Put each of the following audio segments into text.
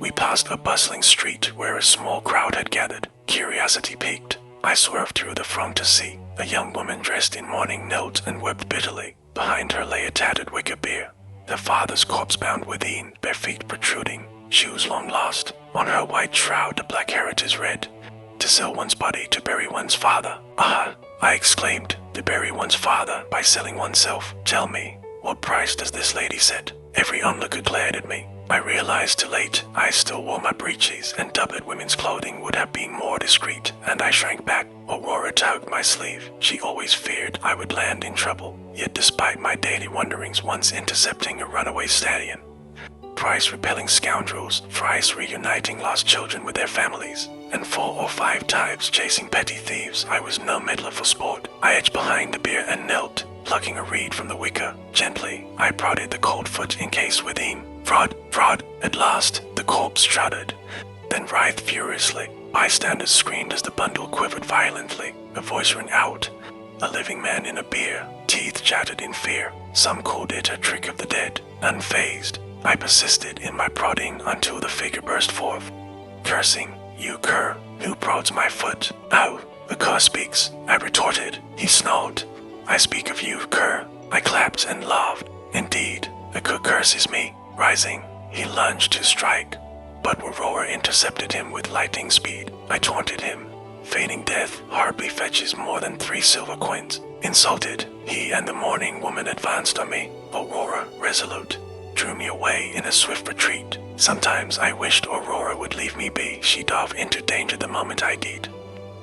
We passed a bustling street where a small crowd had gathered. Curiosity piqued. I swerved through the throng to see. A young woman dressed in mourning knelt and wept bitterly. Behind her lay a tattered wicker bier. Her father's corpse bound within, bare feet protruding, shoes long lost. On her white shroud the black heritage read, "To sell one's body to bury one's father." "Ah," I exclaimed, "to bury one's father by selling oneself. Tell me, what price does this lady set?" Every onlooker glared at me. I realized too late I still wore my breeches, and doublet women's clothing would have been more discreet, and I shrank back. Aurora tugged my sleeve. She always feared I would land in trouble, yet despite my daily wanderings once intercepting a runaway stallion, twice repelling scoundrels, thrice reuniting lost children with their families, and 4 or 5 times chasing petty thieves, I was no meddler for sport. I edged behind the bier and knelt, plucking a reed from the wicker. Gently, I prodded the cold foot encased within. "Fraud, fraud!" At last, the corpse shuddered, then writhed furiously. Bystanders screamed as the bundle quivered violently. A voice rang out. A living man in a bier, teeth chattered in fear. Some called it a trick of the dead. Unfazed, I persisted in my prodding until the figure burst forth, cursing, "You cur, who prods my foot?" "Ow, the cur speaks," I retorted. He snarled, "I speak of you, cur." I clapped and laughed. Indeed, the cur curses me. Rising, he lunged to strike, but Aurora intercepted him with lightning speed. I taunted him. Feigning death hardly fetches more than 3 silver coins. Insulted, he and the mourning woman advanced on me. Aurora, resolute, drew me away in a swift retreat. Sometimes I wished Aurora would leave me be. She dove into danger the moment I did,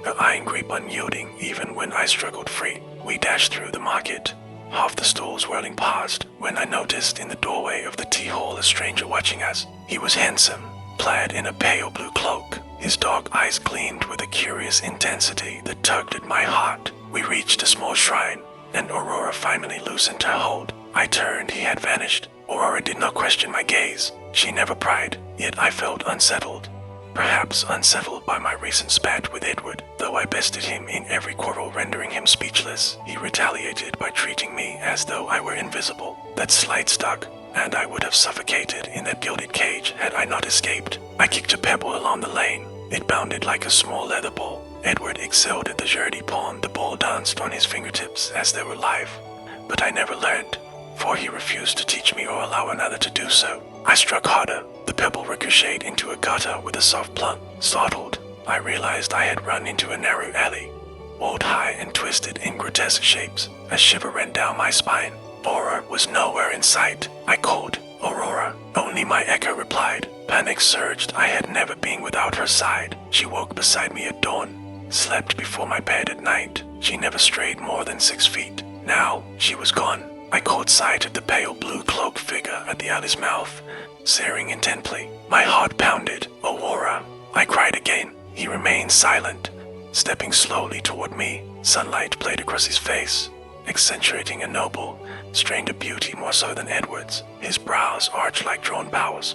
her iron grip unyielding even when I struggled free. We dashed through the market, half the stalls whirling past, when I noticed in the doorway of the tea hall a stranger watching us. He was handsome, clad in a pale blue cloak. His dark eyes gleamed with a curious intensity that tugged at my heart. We reached a small shrine, and Aurora finally loosened her hold. I turned, he had vanished. Aurora did not question my gaze. She never pried, yet I felt unsettled. Perhaps unsettled by my recent spat with Edward. Though I bested him in every quarrel, rendering him speechless, he retaliated by treating me as though I were invisible. That slight stuck, and I would have suffocated in that gilded cage had I not escaped. I kicked a pebble along the lane. It bounded like a small leather ball. Edward excelled at the jeu de pawn. The ball danced on his fingertips as they were live. But I never learned, for he refused to teach me or allow another to do so. I struck harder. The pebble ricocheted into a gutter with a soft plunk. Startled, I realized I had run into a narrow alley, walled high and twisted in grotesque shapes. A shiver ran down my spine. Aurora was nowhere in sight. I called, "Aurora." Only my echo replied. Panic surged. I had never been without her side. She woke beside me at dawn, slept before my bed at night. She never strayed more than 6 feet. Now she was gone. I caught sight of the pale blue cloaked figure at the alley's mouth, staring intently. My heart pounded. "Aurora," I cried again. He remained silent, stepping slowly toward me. Sunlight played across his face, accentuating a noble, strained of beauty more so than Edward's. His brows arched like drawn bows,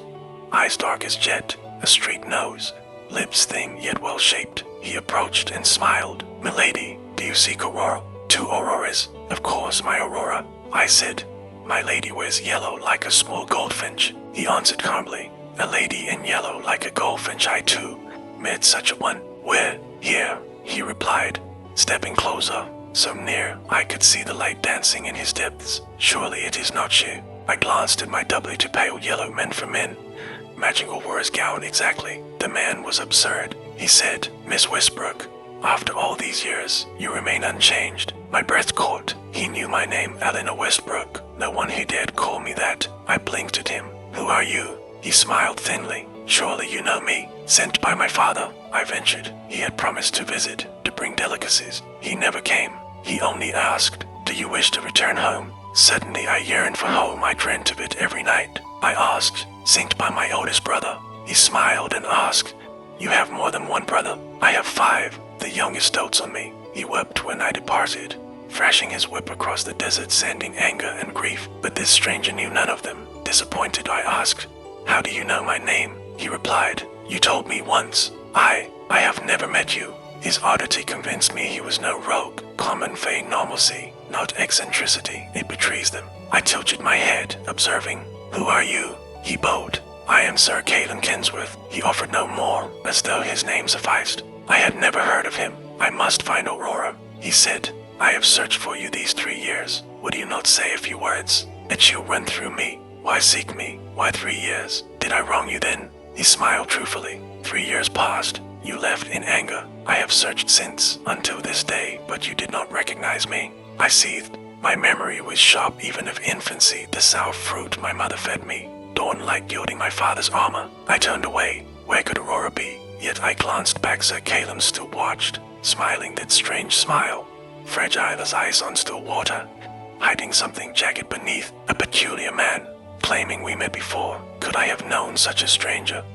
eyes dark as jet, a straight nose, lips thin yet well-shaped. He approached and smiled. "Milady, do you seek Aurora?" "Two Auroras, of course, my Aurora," I said. "My lady wears yellow like a small goldfinch." He answered calmly. "A lady in yellow like a goldfinch, I too met such a one." "Where?" "Here," he replied, stepping closer, so near I could see the light dancing in his depths. "Surely it is not you." I glanced at my doubly to pale yellow meant for men, matching Aurora's gown exactly. The man was absurd. He said, "Miss Westbrook, after all these years, you remain unchanged." My breath caught. He knew my name, Eleanor Westbrook. No one who dared call me that. I blinked at him. "Who are you?" He smiled thinly. "Surely you know me." "Sent by my father," I ventured. He had promised to visit, to bring delicacies. He never came. He only asked, "Do you wish to return home?" Suddenly I yearned for home. I dreamt of it every night. I asked, "Sent by my oldest brother." He smiled and asked, "You have more than one brother?" "I have 5. The youngest dotes on me." He wept when I departed, thrashing his whip across the desert, sending anger and grief. But this stranger knew none of them. Disappointed, I asked, "How do you know my name?" He replied, "You told me once." I have never met you." His oddity convinced me he was no rogue. Common feigned normalcy, not eccentricity. It betrays them. I tilted my head, observing, "Who are you?" He bowed. I am Sir Caelan Kinsworth. He offered no more, as though his name sufficed. I had never heard of him. I must find Aurora. He said, I have searched for you these 3 years. Would you not say a few words? A chill went through me. Why seek me? Why 3 years? Did I wrong you then? He smiled truthfully. 3 years passed. You left in anger. I have searched since, until this day, but you did not recognize me. I seethed. My memory was sharp even of infancy, the sour fruit my mother fed me, dawn-light gilding my father's armor. I turned away. Where could Aurora be? Yet I glanced back. Sir Caelan still watched, smiling that strange smile, fragile as ice on still water, hiding something jagged beneath. A peculiar man, claiming we met before. Could I have known such a stranger?